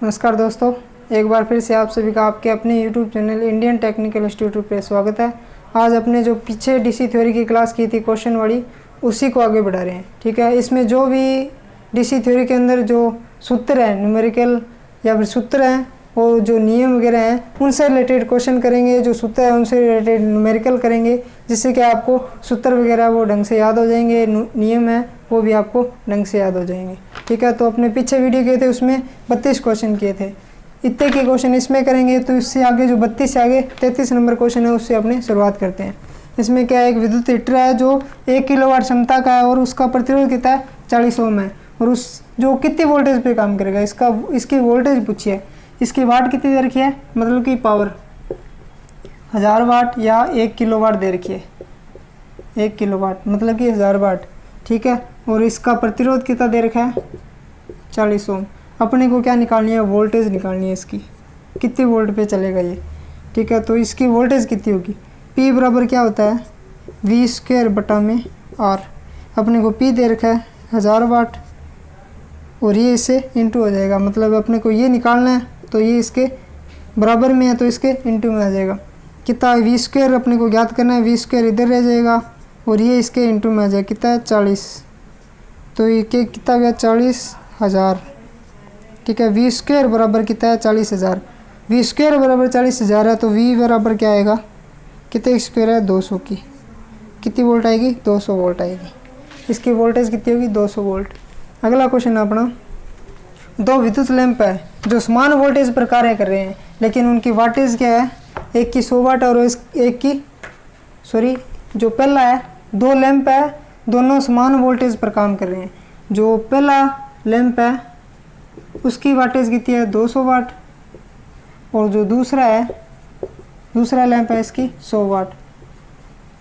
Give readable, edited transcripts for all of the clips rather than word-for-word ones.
नमस्कार दोस्तों, एक बार फिर से आप सभी का आपके अपने YouTube channel Indian technical institute पे स्वागत है। आज अपने जो पीछे डीसी थ्योरी की क्लास की थी क्वेश्चन वाली, उसी को आगे बढ़ा रहे हैं। ठीक है, इसमें जो भी डीसी थ्योरी के अंदर जो सूत्र है, न्यूमेरिकल या फिर सूत्र हैं और जो नियम वगैरह हैं, उनसे रिलेटेड क्वेश्चन करेंगे। जो सूत्र है उनसे रिलेटेड न्यूमेरिकल करेंगे, जिससे कि आपको सूत्र वगैरह वो ढंग से याद हो जाएंगे, नियम है वो भी आपको ढंग से याद हो जाएंगे। ठीक है, तो अपने पीछे वीडियो किए थे उसमें 32 क्वेश्चन किए थे, इतने के क्वेश्चन इसमें करेंगे। तो इससे आगे जो 32 से आगे 33 नंबर क्वेश्चन है उससे अपने शुरुआत करते हैं। इसमें क्या है, एक विद्युत हीटर है जो 1 किलोवाट क्षमता का है और उसका प्रतिरोध कितना है, 40 ओम है। और उस जो कितनी वोल्टेज पे काम करेगा, इसकी वोल्टेज पूछिए। इसकी वाट कितनी दे रखी है, मतलब कि पावर 1000 वाट या 1 किलोवाट दे रखी है। 1 किलोवाट मतलब कि 1000 वाट। ठीक है, और इसका प्रतिरोध कितना दे रखा है, 40 ओम। अपने को क्या निकालनी है, वोल्टेज निकालनी है इसकी, कितने वोल्ट पे चलेगा ये। ठीक है, तो इसकी वोल्टेज कितनी होगी, P बराबर क्या होता है, V²/R। अपने को P दे रखा है 1000 वाट और ये इससे इंटू हो जाएगा। मतलब अपने को ये निकालना है तो ये इसके बराबर में है तो इसके इंटू में आ जाएगा। कितना V² अपने को ज्ञात करना है, V² इधर रह जाएगा और ये इसके इंटू में आ जाएगा। कितना है, 40। तो ये कितना गया, 40,000। ठीक है, V² बराबर कितना है, 40,000। V² बराबर 40,000 है तो V बराबर क्या आएगा, कितने स्क्वायर है, 200 की। कितनी वोल्ट आएगी, 200 वोल्ट आएगी। इसकी वोल्टेज कितनी होगी, 200 वोल्ट। अगला क्वेश्चन है अपना, दो विद्युत लैंप है जो समान वोल्टेज पर कार्य कर रहे हैं, लेकिन उनकी वाटेज क्या है, एक की 100 वाट और एक की जो पहला है, दो लैंप है दोनों समान वोल्टेज पर काम कर रहे हैं। जो पहला लैंप है उसकी वाटेज कितनी है, 200 वाट, और जो दूसरा लैंप है इसकी 100 वाट।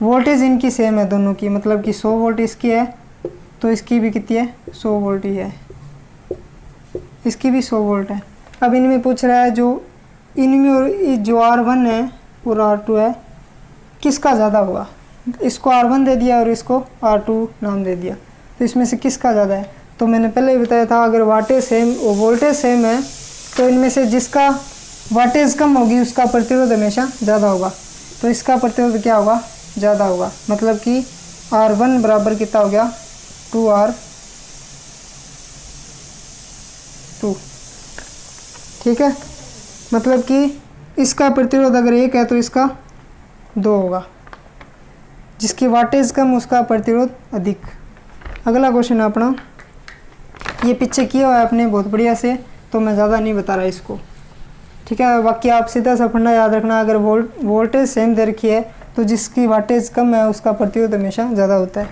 वोल्टेज इनकी सेम है दोनों की, मतलब कि 100 वोल्ट इसकी है तो इसकी भी कितनी है, 100 वोल्ट ही है। इसकी भी 100 वोल्ट है। अब इनमें पूछ रहा है जो इनमें और जो R1 है और R2 है, किसका ज़्यादा होगा। इसको R1 दे दिया और इसको R2 नाम दे दिया, तो इसमें से किसका ज़्यादा है। तो मैंने पहले ही बताया था, अगर वाटेज सेम और वोल्टेज सेम है तो इनमें से जिसका वाटेज कम होगी उसका प्रतिरोध हमेशा ज़्यादा होगा। तो इसका प्रतिरोध क्या होगा, ज़्यादा होगा। मतलब कि R1 बराबर कितना हो गया, 2R2। ठीक है, मतलब कि इसका प्रतिरोध अगर 1 है तो इसका 2 होगा। जिसकी वाटेज कम उसका प्रतिरोध अधिक। अगला क्वेश्चन है अपना, ये पीछे किया हुआ है आपने बहुत बढ़िया से, तो मैं ज़्यादा नहीं बता रहा इसको। ठीक है, बाकी आप सीधा सा फंडा याद रखना, अगर वोल्टेज सेम दे रखी है तो जिसकी वाटेज कम है उसका प्रतिरोध हमेशा ज़्यादा होता है।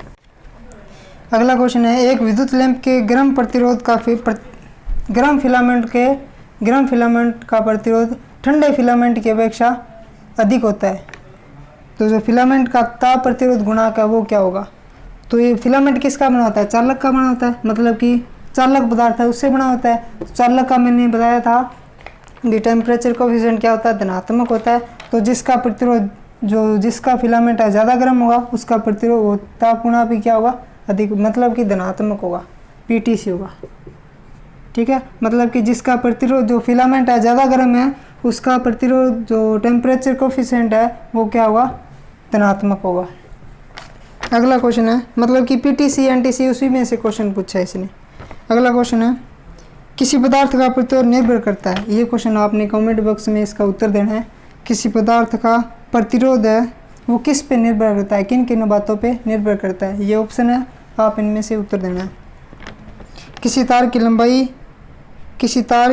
अगला क्वेश्चन है, एक विद्युत लैंप के गर्म प्रतिरोध का गर्म फिलामेंट का प्रतिरोध ठंडे फिलामेंट की अपेक्षा अधिक होता है। तो जो फिलामेंट का ताप प्रतिरोध गुणांक है वो क्या होगा। तो ये फिलामेंट किसका बना होता है, चालक का बना होता है, मतलब कि चालक पदार्थ है उससे बना होता है। तो चालक का मैंने बताया था कि टेम्परेचर कोएफिशिएंट क्या होता है, धनात्मक होता है। तो जिसका प्रतिरोध जिसका फिलामेंट है ज़्यादा गर्म होगा उसका प्रतिरोध ताप गुणांक भी क्या होगा, अधिक, मतलब कि धनात्मक होगा, PTC होगा। ठीक है, मतलब कि जिसका प्रतिरोध जो फिलामेंट है ज़्यादा गर्म है उसका प्रतिरोध जो टेम्परेचर कोएफिशिएंट है वो क्या होगा, धनात्मक होगा। अगला क्वेश्चन है, मतलब कि PTC NTC उसी में से क्वेश्चन पूछा है इसने। अगला क्वेश्चन है, किसी पदार्थ का प्रतिरोध निर्भर करता है। ये क्वेश्चन आपने कमेंट बॉक्स में इसका उत्तर देना है। किसी पदार्थ का प्रतिरोध है वो किस पे निर्भर करता है, किन किन बातों पे निर्भर करता है, ये ऑप्शन है, आप इनमें से उत्तर देना है। किसी तार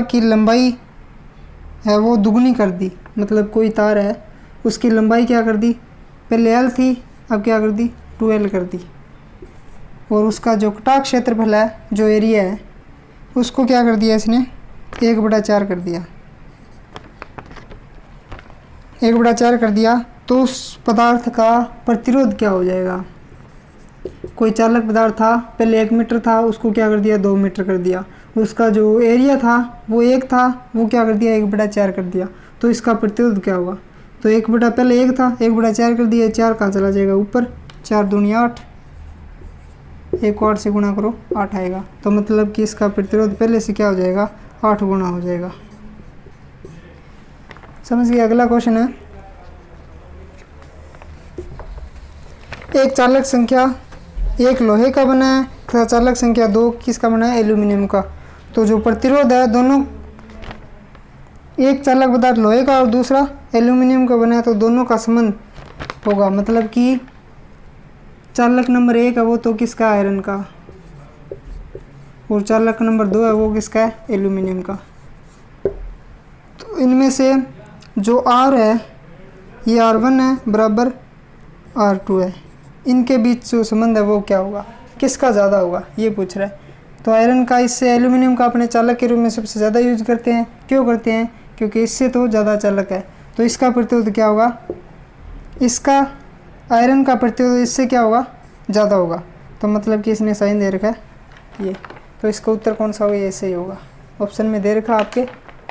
की लंबाई है वो दुगनी कर दी, मतलब कोई तार है उसकी लंबाई क्या कर दी, पहले L थी अब क्या कर दी, 2L कर दी। और उसका जो कटाव क्षेत्रफल है, जो एरिया है, उसको क्या कर दिया इसने, 1/4 कर दिया। 1/4 कर दिया तो उस पदार्थ का प्रतिरोध क्या हो जाएगा। कोई चालक पदार्थ था, पहले 1 मीटर था, उसको क्या कर दिया, 2 मीटर कर दिया। उसका जो एरिया था वो 1 था, वो क्या कर दिया, 1/4 कर दिया। तो इसका प्रतिरोध क्या होगा, तो पहले 1 था, 1/4 कर दिया, 4 कहाँ चला जाएगा ऊपर, 4 दूनी 8, 1 और 8 से गुणा करो 8 आएगा। तो मतलब कि इसका प्रतिरोध पहले से क्या हो जाएगा, 8 गुना हो जाएगा। समझ गए। अगला क्वेश्चन है, एक चालक संख्या 1 लोहे का बना है तथा चालक संख्या 2 किसका बना है, एल्यूमिनियम का। तो जो प्रतिरोध है दोनों, एक चालक पदार्थ लोहे का और दूसरा एल्यूमिनियम का बना है, तो दोनों का संबंध होगा, मतलब कि चालक नंबर 1 है वो तो किसका, आयरन का, और चालक नंबर 2 है वो किसका है, एल्यूमिनियम का। तो इनमें से जो R है ये R1 है बराबर R2 है, इनके बीच जो संबंध है वो क्या होगा, किसका ज़्यादा होगा, ये पूछ रहा है। तो आयरन का इससे एल्यूमिनियम का अपने चालक के रूप में सबसे ज़्यादा यूज करते हैं। क्यों करते हैं, क्योंकि इससे तो ज़्यादा चालक है। तो इसका प्रतिरोध क्या होगा, इसका आयरन का प्रतिरोध इससे क्या होगा, ज़्यादा होगा। तो मतलब कि इसने साइन दे रखा है ये, तो इसका उत्तर कौन सा होगा, ये सही होगा। ऑप्शन में दे रखा आपके,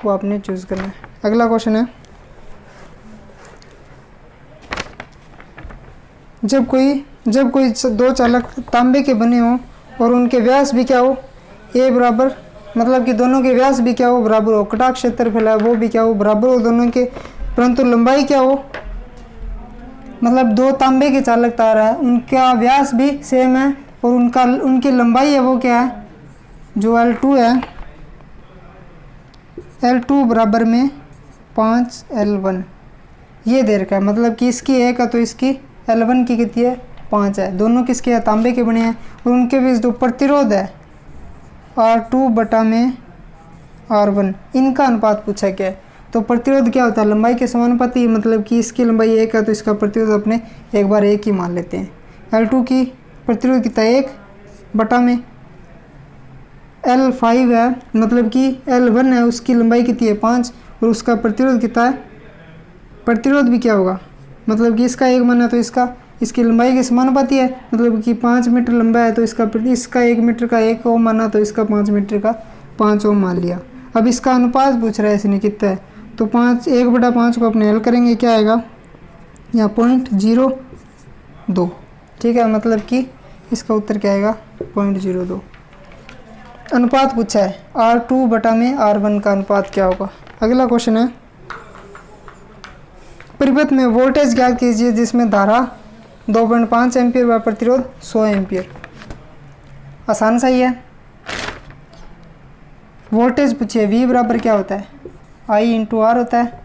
वो आपने चूज़ करना है। अगला क्वेश्चन है, जब कोई दो चालक तांबे के बने हों और उनके व्यास भी क्या हो, ए बराबर, मतलब कि दोनों के व्यास भी क्या हो, बराबर हो, कटाक्ष क्षेत्रफल है वो भी क्या हो, बराबर हो दोनों के, परंतु लंबाई क्या हो, मतलब दो तांबे के चालक तार है उनका व्यास भी सेम है और उनकी लंबाई है वो क्या है, जो L2 है, L2 बराबर में 5L1 ये दे रखा है। मतलब कि इसकी 1 है तो इसकी L1 की कितनी है, 5 है। दोनों किसके हैं, तांबे के बने हैं और उनके बीच जो प्रतिरोध है R2 बटा में R1, इनका अनुपात पूछा क्या है। तो प्रतिरोध क्या होता है, लंबाई के समानुपाती, मतलब कि इसकी लंबाई 1 है तो इसका प्रतिरोध अपने एक बार 1 ही मान लेते हैं। L2 की प्रतिरोध कितना है, 1 बटा में L5 है, मतलब कि L1 है उसकी लंबाई कितनी है, 5, और उसका प्रतिरोध कितना है, प्रतिरोध भी क्या होगा, मतलब कि इसका 1 माना तो इसकी लंबाई के समानुपाती है, मतलब कि 5 मीटर लंबा है तो इसका 1 मीटर का 1 ओम माना तो इसका 5 मीटर का 5 ओम मान लिया। अब इसका अनुपात पूछ रहा है इसने कितना है, तो 1/5 को अपने हल करेंगे, क्या आएगा यहाँ 0.02, ठीक है, मतलब कि इसका उत्तर क्या आएगा 0.02। अनुपात पूछा है R2 बटा में R1 का अनुपात क्या होगा। अगला क्वेश्चन है, परिपथ में वोल्टेज ज्ञात कीजिए जिसमें धारा 2.5 एम्पीयर व प्रतिरोध 100 एम्पीयर। आसान सा ही है। वोल्टेज पूछिए, V बराबर क्या होता है, I इंटू R होता है।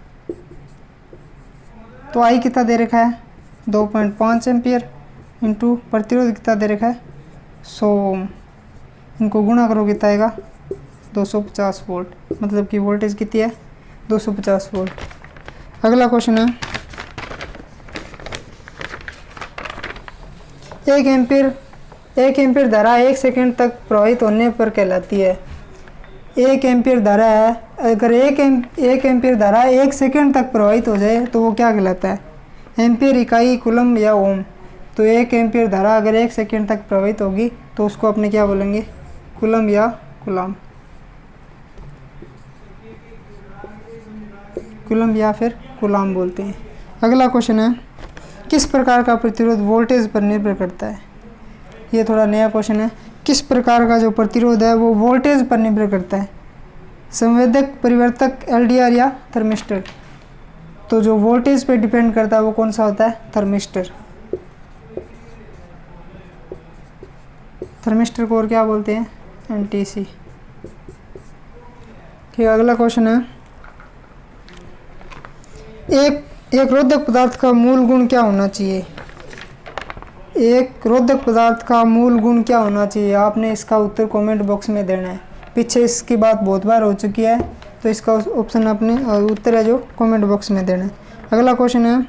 तो I कितना दे रखा है 2.5 एम्पीयर इंटू प्रतिरोध कितना दे रखा है 100 ओम, इनको गुणा करो कितना आएगा 250 वोल्ट, मतलब कि वोल्टेज कितनी है 250 वोल्ट। अगला क्वेश्चन है, 1 एम्पीयर धारा 1 सेकंड तक प्रवाहित होने पर कहलाती है। 1 एम्पीयर धारा है, अगर 1 एम्पीयर धारा 1 सेकंड तक प्रवाहित हो जाए तो वो क्या कहलाता है, एम्पीयर इकाई कूलम या ओम। तो 1 एम्पीयर धारा अगर 1 सेकंड तक प्रवाहित होगी तो उसको अपने क्या बोलेंगे, कूलम या कूलाम, कूलम या फिर कूलाम बोलते हैं। अगला क्वेश्चन है, किस प्रकार का प्रतिरोध वोल्टेज पर निर्भर करता है। ये थोड़ा नया क्वेश्चन है। किस प्रकार का जो प्रतिरोध है वो वोल्टेज पर निर्भर करता है, संवेदक, परिवर्तक, LDR या थर्मिस्टर। तो जो वोल्टेज पे डिपेंड करता है वो कौन सा होता है, थर्मिस्टर। थर्मिस्टर को और क्या बोलते हैं, NTC। ठीक, अगला क्वेश्चन है, एक रोधक पदार्थ का मूल गुण क्या होना चाहिए। एक रोधक पदार्थ का मूल गुण क्या होना चाहिए, आपने इसका उत्तर कमेंट बॉक्स में देना है। पीछे इसकी बात बहुत बार हो चुकी है तो इसका ऑप्शन अपने उत्तर है जो कमेंट बॉक्स में देना है। अगला क्वेश्चन है,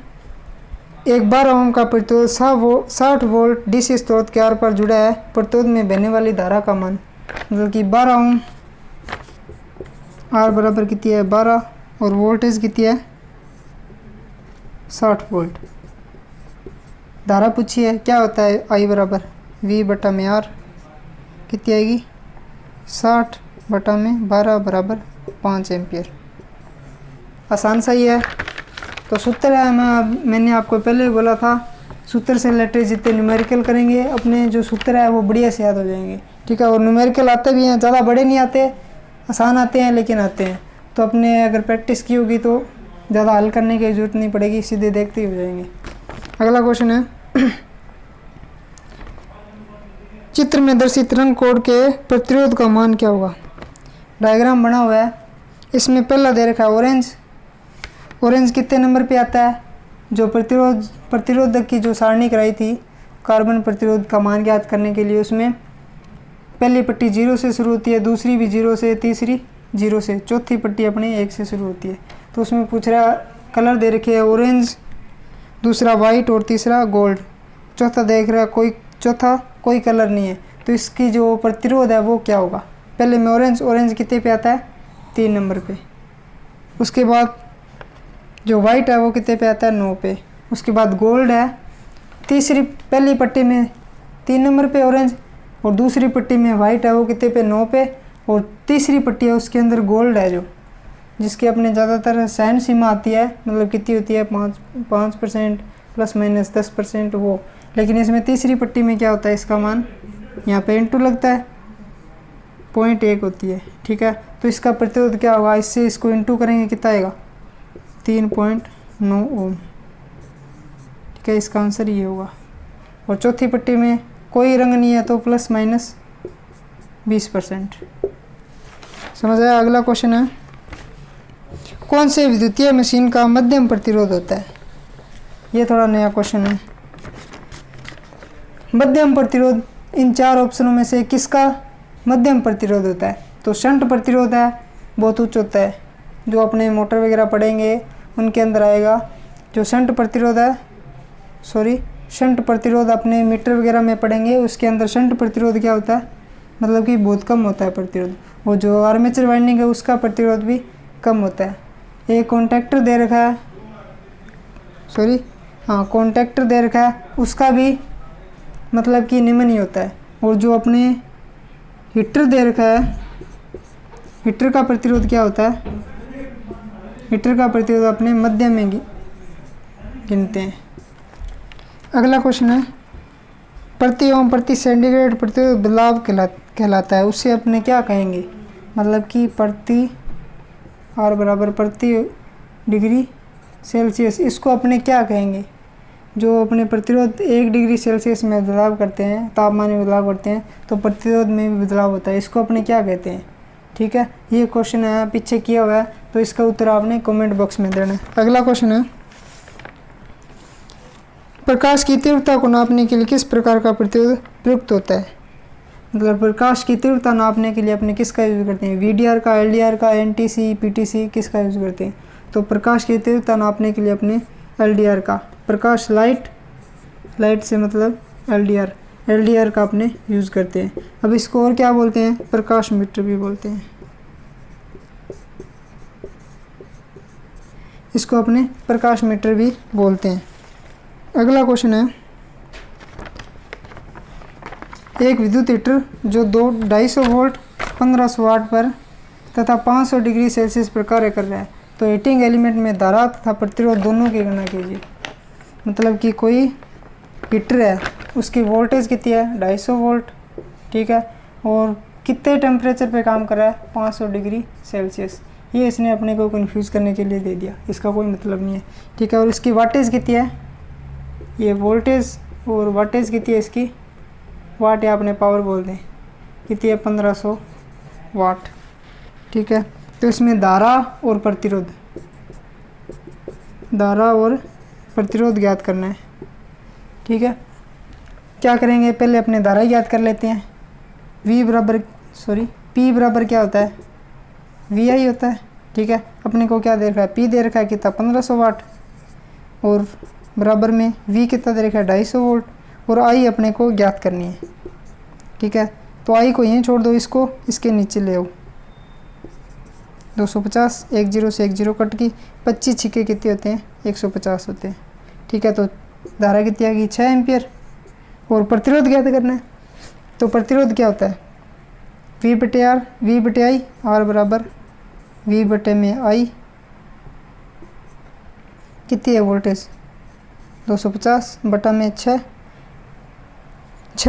एक 12 ओम का प्रतिरोध 60 वोल्ट DC स्रोत के आर पर जुड़ा है, प्रतिरोध में बहने वाली धारा का मान, मतलब कि 12 ओम, R बराबर कितनी है 12 और वोल्टेज कितनी है 60 वोल्ट। धारा पूछी है, क्या होता है I बराबर V बटा में R, कितनी आएगी 60 बटा में 12 बराबर 5 एम्पियर। आसान सा ही है। तो सूत्र है, मैंने आपको पहले ही बोला था, सूत्र से रिलेटेड जितने न्यूमेरिकल करेंगे अपने जो सूत्र है वो बढ़िया से याद हो जाएंगे, ठीक है। और न्यूमेरिकल आते भी हैं, ज़्यादा बड़े नहीं आते, आसान आते हैं लेकिन आते हैं। तो अपने अगर प्रैक्टिस की होगी तो ज़्यादा हल करने की ज़रूरत नहीं पड़ेगी, सीधे देखते ही हो जाएंगे। अगला क्वेश्चन है चित्र में दर्शित रंग कोड के प्रतिरोध का मान क्या होगा। डायग्राम बना हुआ है, इसमें पहला दे रखा है ऑरेंज। ऑरेंज कितने नंबर पे आता है, जो प्रतिरोधक की जो सारणी कराई थी कार्बन प्रतिरोध का मान ज्ञात करने के लिए, उसमें पहली पट्टी 0 से शुरू होती है, दूसरी भी 0 से, तीसरी 0 से, चौथी पट्टी अपने 1 से शुरू होती है। तो उसमें पूछ रहा कलर दे रखे है ऑरेंज, दूसरा वाइट और तीसरा गोल्ड, चौथा देख रहा चौथा कोई कलर नहीं है। तो इसकी जो प्रतिरोध है वो क्या होगा। पहले में ऑरेंज कितने पे आता है, 3 नंबर पे। उसके बाद जो वाइट है वो कितने पे आता है, 9 पे। उसके बाद गोल्ड है, तीसरी पहली पट्टी में 3 नंबर पे ऑरेंज, और दूसरी पट्टी में वाइट है वो कितने पे, 9 पे। और तीसरी पट्टी है उसके अंदर गोल्ड है, जो जिसकी अपने ज़्यादातर सहन सीमा आती है, मतलब कितनी होती है 5% प्लस माइनस 10% वो। लेकिन इसमें तीसरी पट्टी में क्या होता है, इसका मान यहाँ पे इंटू लगता है, 0.1 होती है। ठीक है, तो इसका प्रतिरोध क्या होगा, इससे इसको इंटू करेंगे कितना आएगा, 3.9 ओम। ठीक है, इसका आंसर ये होगा। और चौथी पट्टी में कोई रंग नहीं है तो प्लस माइनस 20%। समझ आया। अगला क्वेश्चन है कौन से विद्युतीय मशीन का मध्यम प्रतिरोध होता है। ये थोड़ा नया क्वेश्चन है। मध्यम प्रतिरोध इन 4 ऑप्शनों में से किसका मध्यम प्रतिरोध होता है। तो शंट प्रतिरोध है, बहुत उच्च होता है, जो अपने मोटर वगैरह पढ़ेंगे उनके अंदर आएगा। जो शंट प्रतिरोध है, शंट प्रतिरोध अपने मीटर वगैरह में पढ़ेंगे, उसके अंदर शंट प्रतिरोध क्या होता है, मतलब कि बहुत कम होता है प्रतिरोध। वो जो आर्मेचर वाइंडिंग है उसका प्रतिरोध भी कम होता है। एक कॉन्टैक्टर दे रखा है, कॉन्टैक्टर दे रखा है, उसका भी मतलब कि निम्न ही होता है। और जो अपने हीटर दे रखा है, हीटर का प्रतिरोध क्या होता है, हीटर का प्रतिरोध अपने मध्यम में गिनते हैं। अगला क्वेश्चन है प्रति ओम प्रति सेंटीग्रेड प्रतिरोध बदलाव कहलाता है, उससे अपने क्या कहेंगे, मतलब कि प्रति R बराबर प्रति डिग्री सेल्सियस, इसको अपने क्या कहेंगे। जो अपने प्रतिरोध 1 डिग्री सेल्सियस में बदलाव करते हैं, तापमान में बदलाव करते हैं, तो प्रतिरोध में भी बदलाव होता है, इसको अपने क्या कहते हैं। ठीक है, ये क्वेश्चन है पीछे किया हुआ है, तो इसका उत्तर आपने कमेंट बॉक्स में देना है। अगला क्वेश्चन है प्रकाश की तीव्रता को नापने के लिए किस प्रकार का प्रतिरोध प्रयुक्त होता है। मतलब प्रकाश की तीव्रता नापने के लिए अपने किसका यूज़ करते हैं, VDR का, LDR का, NTC, PTC, किसका यूज़ करते हैं। तो प्रकाश की तीव्रता नापने के लिए अपने LDR का, प्रकाश लाइट से मतलब LDR का अपने यूज़ करते हैं। अब इसको और क्या बोलते हैं, प्रकाश मीटर भी बोलते हैं, इसको अपने प्रकाश मीटर भी बोलते हैं। अगला क्वेश्चन है एक विद्युत हीटर जो 250 वोल्ट 1500 वाट पर तथा 500 डिग्री सेल्सियस पर कार्य कर रहा है, तो हीटिंग एलिमेंट में धारा तथा प्रतिरोध दोनों की गणना कीजिए। मतलब कि कोई हीटर है, उसकी वोल्टेज कितनी है, 250 वोल्ट। ठीक है, और कितने टेम्परेचर पे काम कर रहा है, 500 डिग्री सेल्सियस। ये इसने अपने को कंफ्यूज करने के लिए दे दिया, इसका कोई मतलब नहीं है। ठीक है, और इसकी वाटेज कितनी है, ये वोल्टेज और वाटेज कितनी है, इसकी वाट या अपने पावर बोल दें, कितनी है, 1500 वाट। ठीक है, तो इसमें धारा और प्रतिरोध ज्ञात करना है। ठीक है, क्या करेंगे, पहले अपने धारा ज्ञात कर लेते हैं। P बराबर क्या होता है, VI होता है। ठीक है, अपने को क्या दे रखा है, P दे रखा है कितना, 1500 वाट, और बराबर में V कितना दे रखा है, 250 वोल्ट, और I अपने को ज्ञात करनी है। ठीक है, तो I को यहीं छोड़ दो, इसको इसके नीचे ले आओ, 250, 1 0 से 1 0 कट की, 25 छिक्के कितने होते हैं, 150 होते हैं। ठीक है, तो धारा कितनी आ गई, 6 एम्पियर। और प्रतिरोध ज्ञात करना है, तो प्रतिरोध क्या होता है, V/I, R बराबर V/I, कितनी है वोल्टेज, 250 बटा में 6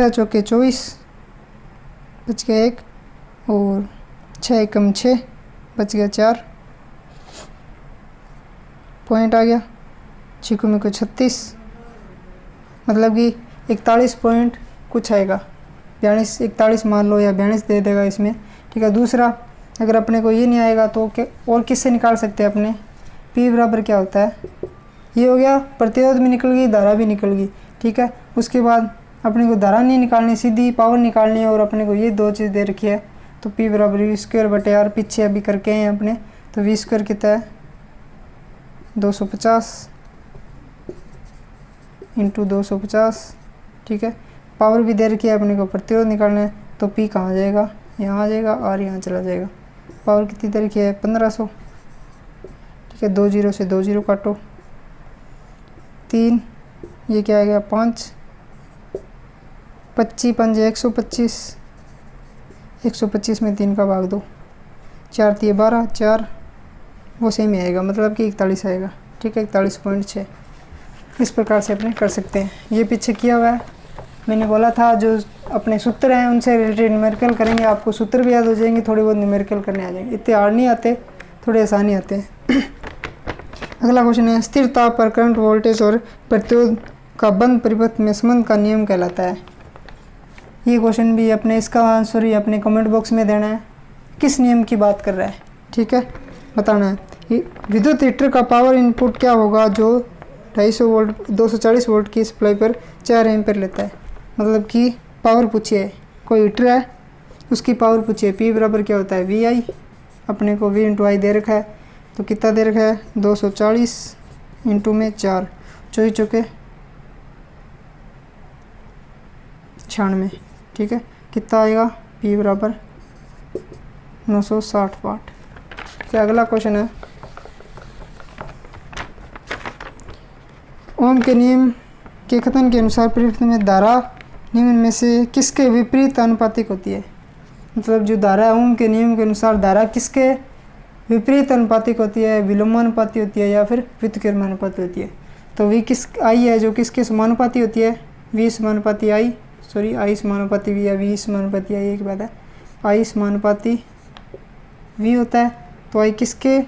चौके 24, बच गया 1, और 6 एकम 6 बच गया 4 पॉइंट आ गया। 6 में को 36 मतलब कि 41 पॉइंट कुछ आएगा, 42 41 मान लो या 42 दे देगा इसमें, ठीक है। दूसरा अगर अपने को ये नहीं आएगा तो और किससे निकाल सकते हैं अपने, P बराबर क्या होता है, ये हो गया प्रतिरोध भी निकल गई, धारा भी निकल गई, ठीक है। उसके बाद अपने को धारा नहीं निकालनी, सीधी पावर निकालनी है, और अपने को ये दो चीज़ दे रखी है, तो P बराबर V²/R पीछे अभी करके हैं अपने, तो V² कितना है 250 × 250, ठीक है। पावर भी दे रखी है, अपने को प्रतिरोध निकालना है, तो P कहाँ जाएगा, यहाँ आ जाएगा, R यहाँ चला जाएगा। पावर कितनी दे रखी है 1500, ठीक है। 2 0 से 2 0 काटो, 3 ये क्या आ गया 5 25 5 125, 125 में 3 का भाग दो, 4 3 12 4 वो सेम ही आएगा, मतलब कि 41 आएगा, ठीक है। 41.6 इस प्रकार से अपने कर सकते हैं। ये पीछे किया हुआ है, मैंने बोला था जो अपने सूत्र हैं उनसे रिलेटेड न्यूमेरिकल करेंगे, आपको सूत्र भी याद हो जाएंगे, थोड़ी बहुत न्यूमेरिकल करने आ जाएंगे, इतने हार्ड नहीं आते, थोड़े आसानी आते हैं। अगला क्वेश्चन है, स्थिर ताप पर करंट वोल्टेज और प्रतिरोध का बंद परिपथ में संबंध का नियम कहलाता है। ये क्वेश्चन भी अपने इसका आंसर ही अपने कमेंट बॉक्स में देना है, किस नियम की बात कर रहा है, ठीक है, बताना है। विद्युत हीटर का पावर इनपुट क्या होगा जो 250 वोल्ट 240 वोल्ट की सप्लाई पर 4 एम्पीयर लेता है, मतलब कि पावर पूछिए, कोई हीटर है उसकी पावर पूछिए। P बराबर क्या होता है VI, अपने को V × I दे रखा है, तो कितना दे रखा है 240 × में 4 24 चौके 96, ठीक है। कितना आएगा P बराबर 960 वाट। क्या अगला क्वेश्चन है, ओम के नियम के कथन के अनुसार परिपथ में धारा निम्न में से किसके विपरीत अनुपातिक होती है, मतलब जो धारा है ओम के नियम के अनुसार धारा किसके विपरीत अनुपातिक होती है, विलोमानुपाती होती है या फिर व्युत्क्रमानुपाती होती है। तो V किस I है जो किसके समानुपाती होती है, V समानुपाती I, सॉरी I समानुपाती V या V समानुपाती I एक बात है, I समानुपाती V होता है, तो I किसके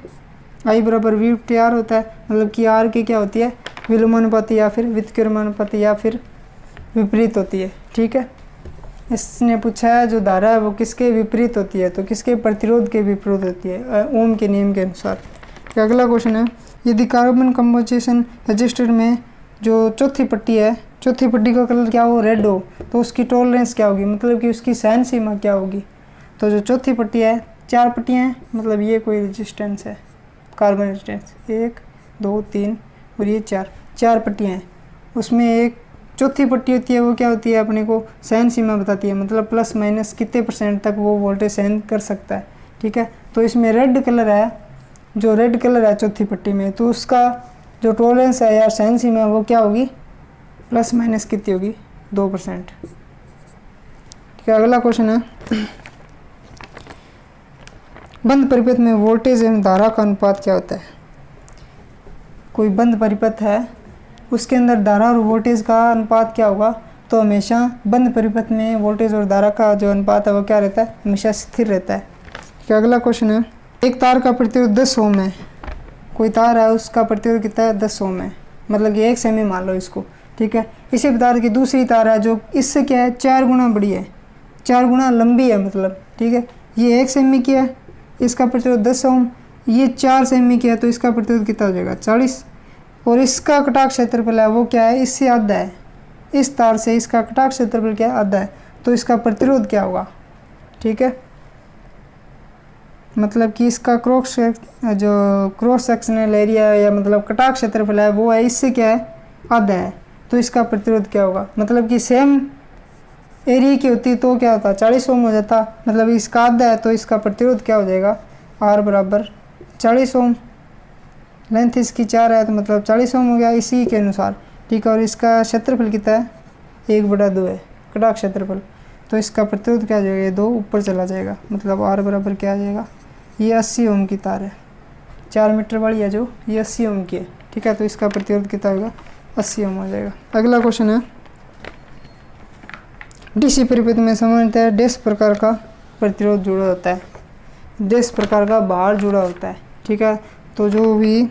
I बराबर V/R होता है, मतलब कि R की क्या होती है विलोमानुपाती या फिर व्युत्क्रमानुपाती या फिर विपरीत होती है, ठीक है। इसने पूछा है जो धारा है वो किसके विपरीत होती है, तो किसके प्रतिरोध के विपरीत होती है ओम के नियम के अनुसार। क्या अगला क्वेश्चन है, यदि कार्बन कंपोजिशन रजिस्टर में जो चौथी पट्टी है, चौथी पट्टी का कलर क्या हो रेड हो, तो उसकी टॉलरेंस क्या होगी, मतलब कि उसकी सहन सीमा क्या होगी। तो जो चौथी पट्टी है 4 पट्टियाँ हैं, मतलब ये कोई रेजिस्टेंस है, कार्बन रेजिस्टेंस 1 2 3 और ये 4 पट्टियाँ हैं, उसमें एक चौथी पट्टी होती है वो क्या होती है अपने को सहन सीमा बताती है, मतलब प्लस माइनस कितने % तक वो वोल्टेज सहन कर सकता है, ठीक है। तो इसमें रेड कलर है, जो रेड कलर है चौथी पट्टी में, तो उसका जो टॉलरेंस है या सहन सीमा वो क्या होगी प्लस माइनस कितनी होगी 2%, ठीक है। अगला क्वेश्चन है, बंद परिपथ में वोल्टेज एवं धारा का अनुपात क्या होता है। कोई बंद परिपथ है उसके अंदर धारा और वोल्टेज का अनुपात क्या होगा, तो हमेशा बंद परिपथ में वोल्टेज और धारा का जो अनुपात है वो क्या रहता है, हमेशा स्थिर रहता है। क्या अगला क्वेश्चन है, एक तार का प्रतिरोध 10 ओम है, कोई तार है उसका प्रतिरोध कितना है 10 ओम है, मतलब कि 1 सेमी मान लो इसको, ठीक है। इसी बता दें कि दूसरी तार है जो इससे क्या है 4 गुना बड़ी है, 4 गुना लंबी है, मतलब ठीक है। ये 1 सेमी की है, इसका प्रतिरोध 10 ओम, ये 4 सेमी की है, तो इसका प्रतिरोध कितना हो जाएगा 40, और इसका कटाक्ष क्षेत्रफल है वो क्या है इससे आधा है, इस तार से इसका कटाक्ष क्षेत्रफल क्या है आधा है, तो इसका प्रतिरोध क्या होगा, ठीक है। मतलब कि इसका क्रॉस सेक्शनल एरिया या मतलब कटाक्ष क्षेत्रफल है वो है इससे क्या है आधा है, तो इसका प्रतिरोध क्या होगा, मतलब कि सेम एरिया की होती तो क्या होता 40 ओम हो जाता, मतलब इसका आधा है तो इसका प्रतिरोध क्या हो जाएगा R बराबर 40 ओम, लेंथ इसकी 4 है तो मतलब 40 ओम हो गया इसी के अनुसार, ठीक है। और इसका क्षेत्रफल कितना है 1/2 है कटाक्ष क्षेत्रफल, तो इसका प्रतिरोध क्या हो जाएगा ये 2 ऊपर चला जाएगा, मतलब R बराबर क्या आ जाएगा, ये 80 ओम की तार है, 4 मीटर वाली है जो ये 80 ओम की है, ठीक है। तो इसका प्रतिरोध कितना होगा 80 ओम हो जाएगा। अगला क्वेश्चन है, डीसी परिपथ में सामान्यतः डैश प्रकार का प्रतिरोध जुड़ा होता है, डैश प्रकार का बाहर जुड़ा होता है। ठीक है, तो जो भी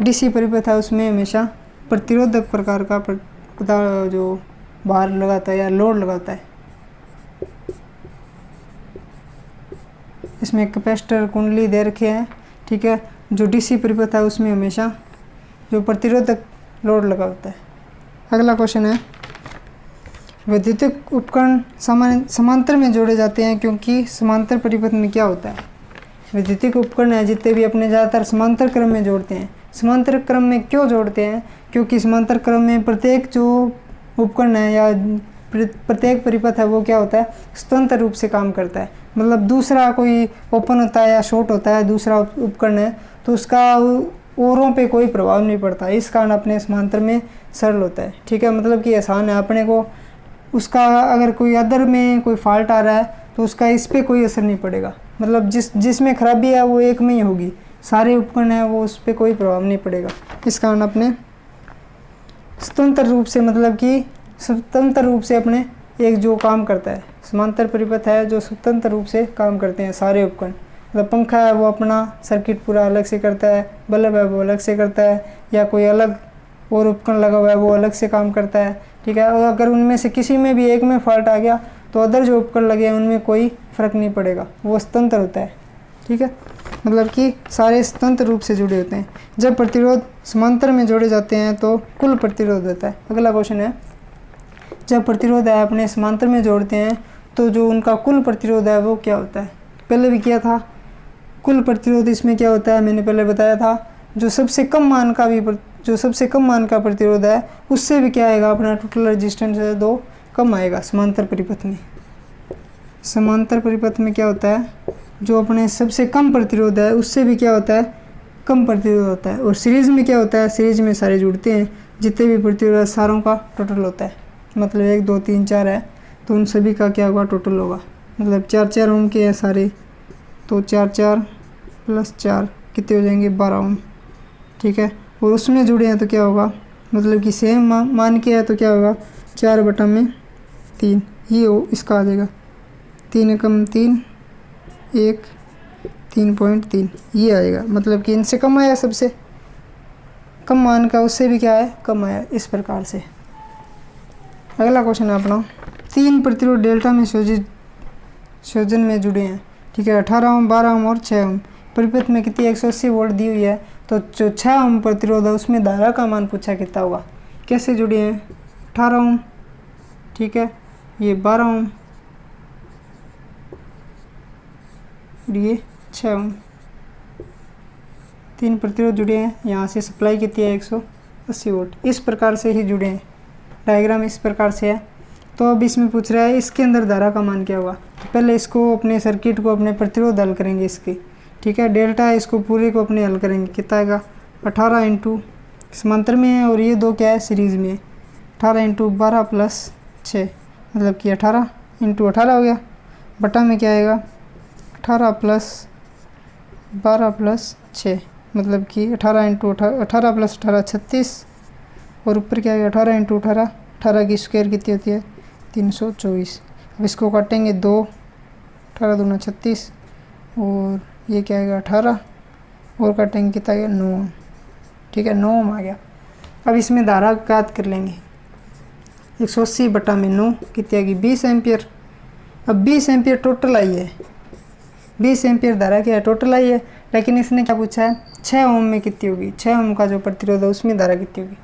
डीसी परिपथ है उसमें हमेशा प्रतिरोधक प्रकार का पदार्थ जो भार लगाता है या लोड लगाता है। इसमें कैपेसिटर कुंडली दे रखे हैं। ठीक है, जो डीसी परिपथ है उसमें हमेशा जो प्रतिरोधक लोड लगा होता है। अगला क्वेश्चन है, वैद्युतिक उपकरण समांतर में जोड़े जाते हैं क्योंकि समांतर परिपथ में क्या होता है? वैद्युतिक उपकरण है जितने भी अपने ज़्यादातर समांतर क्रम में जोड़ते हैं। समांतर क्रम में क्यों जोड़ते हैं? क्योंकि समांतर क्रम में प्रत्येक जो उपकरण है या प्रत्येक परिपथ है वो क्या होता है, स्वतंत्र रूप से काम करता है। मतलब दूसरा कोई ओपन होता है या शॉर्ट होता है दूसरा उपकरण है तो उसका औरों पे कोई प्रभाव नहीं पड़ता, इस कारण अपने समांतर में सरल होता है। ठीक है, मतलब कि आसान है अपने को, उसका अगर कोई अदर में कोई फॉल्ट आ रहा है तो उसका इस पर कोई असर नहीं पड़ेगा। मतलब जिसमें खराबी है वो एक में ही होगी, सारे उपकरण है वो उस पर कोई प्रभाव नहीं पड़ेगा। इस कारण अपने स्वतंत्र रूप से, मतलब कि स्वतंत्र रूप से अपने एक जो काम करता है, समांतर परिपथ है जो स्वतंत्र रूप से काम करते हैं सारे उपकरण। मतलब पंखा है वो अपना सर्किट पूरा अलग से करता है, बल्ब है वो अलग से करता है, या कोई अलग और उपकरण लगा हुआ है वो अलग से काम करता है। ठीक है, और अगर उनमें से किसी में भी एक में फॉल्ट आ गया तो अदर जो उपकरण लगे हैं उनमें कोई फ़र्क नहीं पड़ेगा, वो स्वतंत्र होता है। ठीक है, मतलब कि सारे स्वतंत्र रूप से जुड़े होते हैं। जब प्रतिरोध समांतर में जोड़े जाते हैं तो कुल प्रतिरोध होता है। अगला क्वेश्चन है, जब प्रतिरोध है अपने समांतर में जोड़ते हैं तो जो उनका कुल प्रतिरोध है वो क्या होता है? पहले भी किया था, कुल प्रतिरोध इसमें क्या होता है मैंने पहले बताया था, जो सबसे कम मान का प्रतिरोध है उससे भी क्या आएगा, अपना टोटल रेजिस्टेंस है 2 कम आएगा समांतर परिपथ में। समांतर परिपथ में क्या होता है, जो अपने सबसे कम प्रतिरोध है उससे भी क्या होता है, कम प्रतिरोध होता है। और सीरीज़ में क्या होता है, सीरीज़ में सारे जुड़ते हैं, जितने भी प्रतिरोध है सारों का टोटल होता है। मतलब 1 2 3 4 है तो उन सभी का क्या होगा, टोटल होगा। मतलब 4 ओम के हैं सारे, तो 4 + 4 कितने हो जाएंगे, 12 ओम। ठीक है, और उसमें जुड़े हैं तो क्या होगा, मतलब कि सेम मान के है तो क्या होगा, 4/3 ये हो, इसका आ जाएगा 3 × 3 1 3.3 ये आएगा। मतलब कि इनसे कम आया, सबसे कम मान का उससे भी क्या है, कम आया, इस प्रकार से। अगला क्वेश्चन है अपना, 3 प्रतिरोध डेल्टा में संयोजन में जुड़े हैं। ठीक है, 18 ओम 12 ओम और 6 ओम। परिपथ में कितनी 180 वोल्ट दी हुई है, तो जो 6 ओम प्रतिरोध है उसमें धारा का मान पूछा कितना होगा। कैसे जुड़े हैं, 18 ओम, ठीक है, ये 12 ओम, ये 6 ओम, 3 प्रतिरोध जुड़े हैं। यहाँ से सप्लाई कितनी है, 180 वोल्ट। इस प्रकार से ही जुड़े हैं, डायग्राम इस प्रकार से है। तो अब इसमें पूछ रहा है इसके अंदर धारा का मान क्या होगा। तो पहले इसको अपने सर्किट को अपने प्रतिरोध हल करेंगे इसके। ठीक है, डेल्टा है, इसको पूरे को अपने हल करेंगे, कितना आएगा, 18 इंटू समांतर में है और ये 2 क्या है, सीरीज़ में है, 18 इंटू 12 + 6, मतलब कि 18 इंटू 18 हो गया, बटा में क्या आएगा, 18 + 12 + 6, मतलब कि 18 इंटू 18 + 18 36, और ऊपर क्या आएगा, 18 इंटू 18, 18 की स्क्वायर कितनी होती है, 324। अब इसको काटेंगे 2, 18 दूना 36, और ये क्या आएगा 18, और काटेंगे कितना आएगा 9। ठीक है, 9 ओम आ गया। अब इसमें धारा ज्ञात कर लेंगे, 180 बटा में 9 कितनी आएगी, 20 एम्पियर। अब 20 एम्पियर टोटल आई है, 20 एम्पियर धारा क्या है, टोटल आई है। लेकिन इसने क्या पूछा है, 6 ओम में कितनी होगी, 6 ओम का जो प्रतिरोध है उसमें धारा कितनी होगी।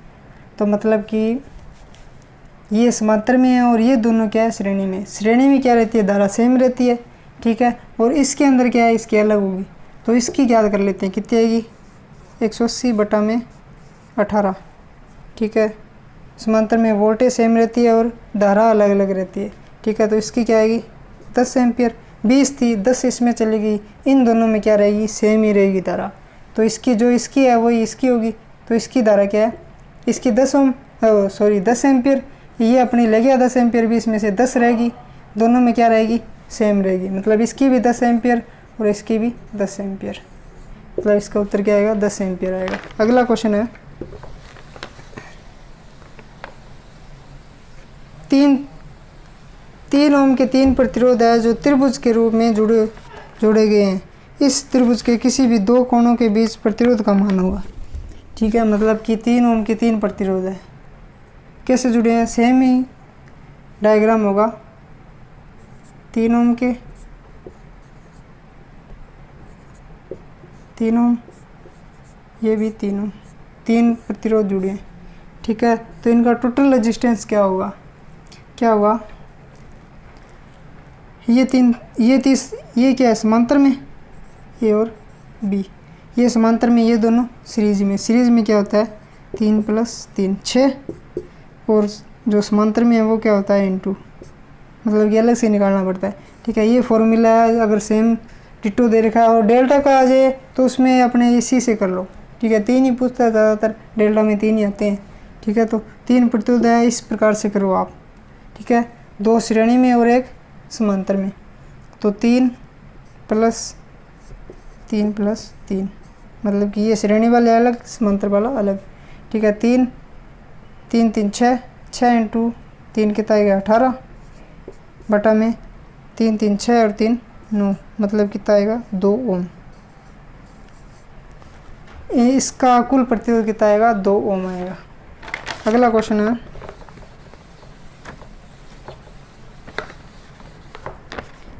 तो मतलब कि ये समांतर में है और ये दोनों क्या है, श्रेणी में। श्रेणी में क्या रहती है, धारा सेम रहती है। ठीक है, और इसके अंदर क्या है, इसकी अलग होगी। तो इसकी याद कर लेते हैं, कितनी आएगी, 180 बटा में 18। ठीक है, समांतर में वोल्टेज सेम रहती है और धारा अलग अलग रहती है। ठीक है, तो इसकी क्या आएगी, 10 एम्पियर। 20 थी, 10 इसमें चलेगी, इन दोनों में क्या रहेगी, सेम ही रहेगी धारा। तो इसकी जो इसकी है वही इसकी होगी। तो इसकी धारा क्या है, इसकी 10 एम्पियर, ये अपनी ले गया 10 एम्पियर, 20 में से 10 रहेगी, दोनों में क्या रहेगी, सेम रहेगी। मतलब इसकी भी 10 एम्पियर और इसकी भी 10 एम्पियर, मतलब इसका उत्तर क्या आएगा, 10 एम्पियर आएगा। अगला क्वेश्चन है, 3 ओम के 3 प्रतिरोध है जो त्रिभुज के रूप में जोड़े गए हैं। इस त्रिभुज के किसी भी दो कोणों के बीच प्रतिरोध का मान होगा। ठीक है, मतलब कि 3 ओम के 3 प्रतिरोध है। कैसे जुड़े हैं? सेम ही डायग्राम होगा। 3 ओम के 3 ओम, ये भी 3 ओम, 3 प्रतिरोध जुड़े हैं। ठीक है, तो इनका टोटल रेजिस्टेंस क्या होगा? क्या होगा? ये क्या है? समांतर में ए और बी, ये समांतर में, ये दोनों सीरीज में। सीरीज में क्या होता है? 3 + 3 6, और जो समांतर में है वो क्या होता है? इनटू, मतलब ये अलग से निकालना पड़ता है। ठीक है, ये फॉर्मूला है। अगर सेम डिटो दे रखा है और डेल्टा का आ जाए तो उसमें अपने इसी से कर लो। ठीक है, 3 ही पूछता है ज़्यादातर, डेल्टा में 3 ही आते हैं। ठीक है, तो 3 प्रतिरोध है, इस प्रकार से करो आप। ठीक है, 2 श्रेणी में और 1 समांतर में, तो 3 + 3 + 3, मतलब कि ये श्रेणी वाले अलग, समांतर वाला अलग। ठीक है, 3 3 3 6, 6 × 3 कितना आएगा? 18 बटा में 3 3 6 और 3 9, मतलब कितना आएगा? 2 ओम। इसका कुल प्रतिरोध कितना आएगा? 2 ओम आएगा। अगला क्वेश्चन है,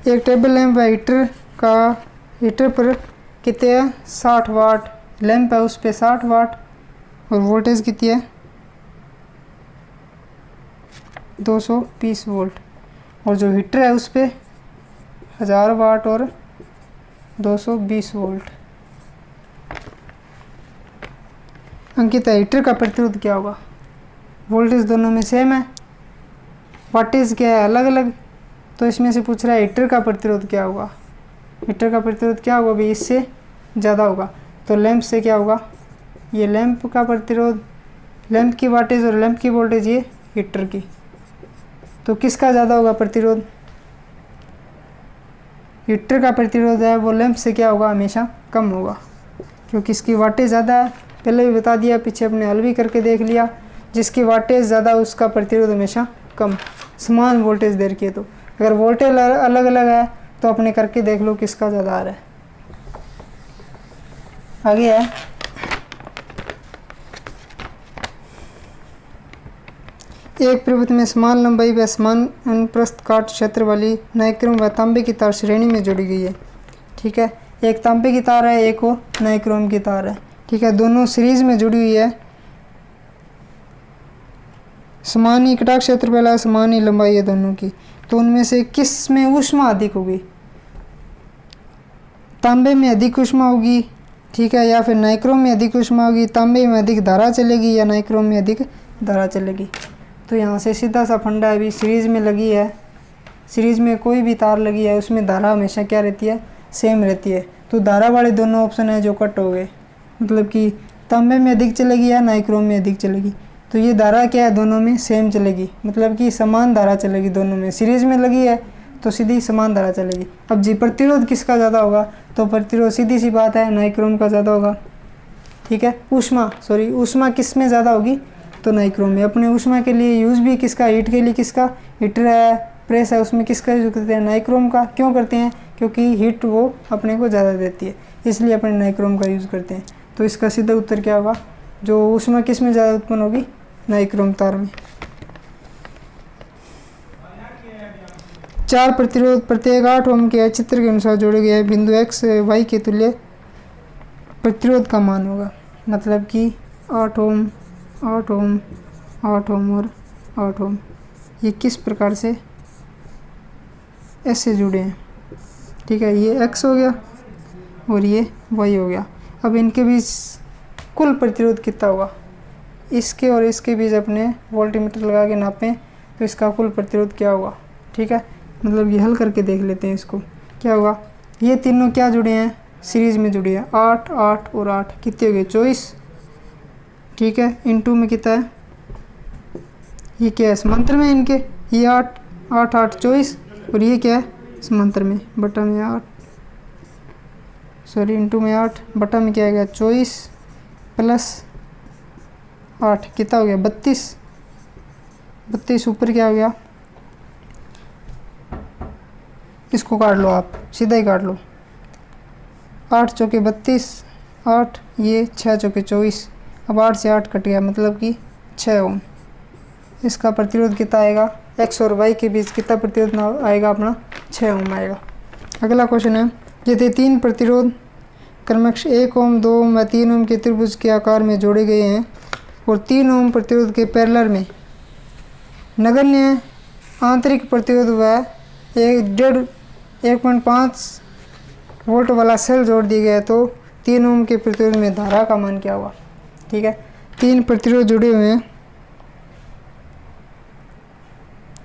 एक टेबल लैंप है, हीटर पर कितने है? 60 वाट लैंप है, उस पर 60 वाट, और वोल्टेज कितनी है? 220 वोल्ट, और जो हीटर है उस पर 1000 वाट और 220 वोल्ट। अंकित है, हीटर का प्रतिरोध क्या होगा? वोल्टेज दोनों में सेम है, वाटेज क्या है? अलग अलग। तो इसमें से पूछ रहा है हीटर का प्रतिरोध क्या होगा? हीटर का प्रतिरोध क्या होगा भाई? इससे ज़्यादा होगा। तो लैंप से क्या होगा? ये लैंप का प्रतिरोध, लैंप की वाटेज और लैंप की वोल्टेज, ये हीटर की, तो किसका ज़्यादा होगा प्रतिरोध? हीटर का प्रतिरोध है वो लैंप से क्या होगा? हमेशा कम होगा, क्योंकि इसकी वाटेज ज़्यादा है। पहले भी बता दिया, पीछे अपने हल भी करके देख लिया। जिसकी वाटेज ज़्यादा उसका प्रतिरोध हमेशा कम, समान वोल्टेज दे रखी है। तो अगर वोल्टेज अलग अलग है तो अपने करके देख लो किसका ज़्यादा आ रहा है। आगे है, एक परिवृत्त में समान लंबाई व समान अनुप्रस्थ काट क्षेत्र वाली नाइक्रोम व तांबे की तार श्रेणी में जोड़ी गई है। ठीक है, एक तांबे की तार है, एक और नाइक्रोम की तार है। ठीक है, दोनों सीरीज में जुड़ी हुई है। समान ही कटाक्ष क्षेत्र वाला, समान ही लंबाई है दोनों की। तो उनमें से किस में ऊष्मा अधिक होगी? तांबे में अधिक ऊष्मा होगी। ठीक है, या फिर नाइक्रोम में अधिक ऊष्मा होगी। तांबे में अधिक धारा चलेगी या नाइक्रोम में अधिक धारा चलेगी? तो यहाँ से सीधा सा फंडा है, अभी सीरीज में लगी है, सीरीज में कोई भी तार लगी है उसमें धारा हमेशा क्या रहती है? सेम रहती है। तो धारा वाले दोनों ऑप्शन है जो कट हो गए, मतलब कि तांबे में अधिक चलेगी या नाइक्रोम में अधिक चलेगी। तो ये धारा क्या है? दोनों में सेम चलेगी, मतलब कि समान धारा चलेगी दोनों में। सीरीज में लगी है तो सीधी समान धारा चलेगी। अब जी प्रतिरोध किसका ज़्यादा होगा? तो प्रतिरोध सीधी सी बात है नाइक्रोम का ज़्यादा होगा। ठीक है, ऊष्मा किस में ज़्यादा होगी? तो नाइक्रोम में। अपने ऊष्मा के लिए यूज़ भी किसका? हीट के लिए किसका? हीटर है, प्रेस है, उसमें किसका यूज़ करते हैं? नाइक्रोम का। क्यों करते हैं? क्योंकि हीट वो अपने को ज़्यादा देती है, इसलिए अपने नाइक्रोम का यूज़ करते हैं। तो इसका सीधा उत्तर क्या होगा? जो ऊष्मा किस में ज़्यादा उत्पन्न होगी? नाइक्रोम तार में। 4 प्रतिरोध प्रत्येक 8 ओम के चित्र के अनुसार जोड़े गए हैं। बिंदु x y के तुल्य प्रतिरोध का मान होगा, मतलब कि 8 ओम 8 ओम 8 ओम और 8 ओम, ये किस प्रकार से ऐसे जुड़े हैं। ठीक है, ये x हो गया और ये y हो गया। अब इनके बीच कुल प्रतिरोध कितना होगा? इसके और इसके बीच अपने वोल्टमीटर लगा के नापें तो इसका कुल प्रतिरोध क्या होगा। ठीक है, मतलब ये हल करके देख लेते हैं इसको क्या होगा। ये तीनों क्या जुड़े हैं? सीरीज में जुड़े हैं। 8 8 और 8 कितने हो गए? 24। ठीक है, इनटू में कितना है? ये क्या है? समांतर में इनके, ये 8 8 8 24, और ये क्या है? समांतर में, बटा में 8 इनटू में 8 बटा में क्या आएगा? 24 + 8 कितना हो गया? 32। 32 ऊपर क्या हो गया? इसको काट लो, आप सीधा ही काट लो। 8 चौके 32, 8 ये 6 चौके 24। अब 8 से 8 कट गया, मतलब कि 6 ओम। इसका प्रतिरोध कितना आएगा, x और y के बीच कितना प्रतिरोध आएगा अपना, 6 ओम आएगा। अगला क्वेश्चन है, यदि 3 प्रतिरोध क्रमश 1 ओम, 2 ओम व 3 ओम के त्रिभुज के आकार में जोड़े गए हैं और 3 ओम प्रतिरोध के पैरेलल में नगण्य आंतरिक प्रतिरोध व 1.5 वोल्ट वाला सेल जोड़ दिया गया, तो 3 ओम के प्रतिरोध में धारा का मान क्या होगा। ठीक है, 3 प्रतिरोध जुड़े हुए हैं,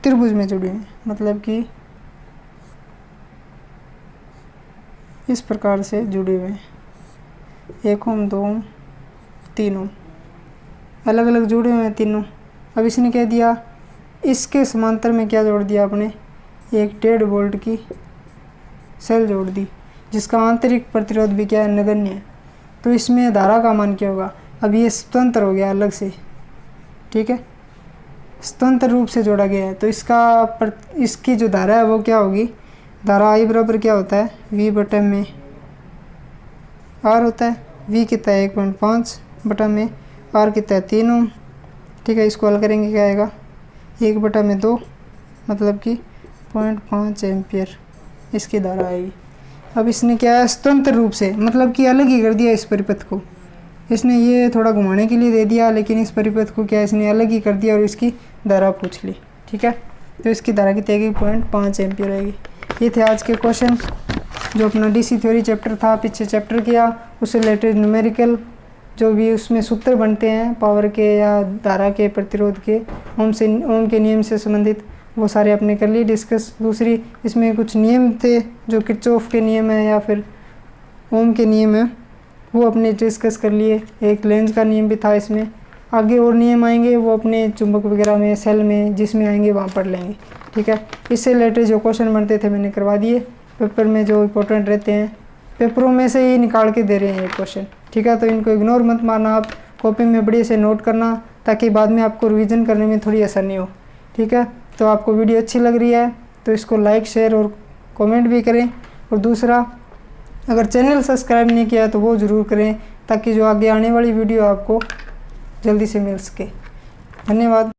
त्रिभुज में जुड़े हैं, मतलब कि इस प्रकार से जुड़े हुए हैं, 1 ओम, 2 ओम, 3 ओम, अलग अलग जुड़े हुए हैं तीनों। अब इसने कह दिया इसके समांतर में क्या जोड़ दिया आपने, 1.5 वोल्ट की सेल जोड़ दी, जिसका आंतरिक प्रतिरोध भी क्या है, नगण्य है। तो इसमें धारा का मान क्या होगा। अब ये स्वतंत्र हो गया अलग से, ठीक है, स्वतंत्र रूप से जोड़ा गया है, तो इसकी जो धारा है वो क्या होगी, धारा आई बराबर क्या होता है, V बटा में R होता है। V कितना है, 1.5 बटा में R कितना है, 3 ओम। ठीक है, इसको हल करेंगे क्या आएगा, 1 बटा में 2, मतलब कि 0.5 एम्पियर इसकी धारा आएगी। अब इसने क्या है, स्वतंत्र रूप से, मतलब कि अलग ही कर दिया इस परिपथ को। इसने ये थोड़ा घुमाने के लिए दे दिया, लेकिन इस परिपथ को क्या इसने अलग ही कर दिया और इसकी धारा पूछ ली। ठीक है, तो इसकी धारा कितनी आएगी, 0.5 एम्पियर आएगी। ये थे आज के क्वेश्चन, जो अपना डीसी थ्योरी चैप्टर था, पीछे चैप्टर किया, उससे रिलेटेड न्यूमेरिकल जो भी उसमें सूत्र बनते हैं पावर के या धारा के, प्रतिरोध के, ओम के नियम से संबंधित, वो सारे आपने कर लिए डिस्कस। दूसरी इसमें कुछ नियम थे जो किरचॉफ के नियम है या फिर ओम के नियम है, वो अपने डिस्कस कर लिए। एक लेंज का नियम भी था इसमें, आगे और नियम आएंगे वो अपने चुंबक वगैरह में, सेल में, जिसमें आएंगे वहाँ पढ़ लेंगे। ठीक है, इससे रिलेटेड जो क्वेश्चन बनते थे मैंने करवा दिए, पेपर में जो इंपॉर्टेंट रहते हैं, पेपरों में से ही निकाल के दे रहे हैं ये क्वेश्चन। ठीक है, तो इनको इग्नोर मत मारना, आप कॉपी में बढ़िया से नोट करना, ताकि बाद में आपको रिवीजन करने में थोड़ी आसानी हो। ठीक है, तो आपको वीडियो अच्छी लग रही है तो इसको लाइक, शेयर और कमेंट भी करें। और दूसरा, अगर चैनल सब्सक्राइब नहीं किया तो वो ज़रूर करें, ताकि जो आगे आने वाली वीडियो आपको जल्दी से मिल सके। धन्यवाद।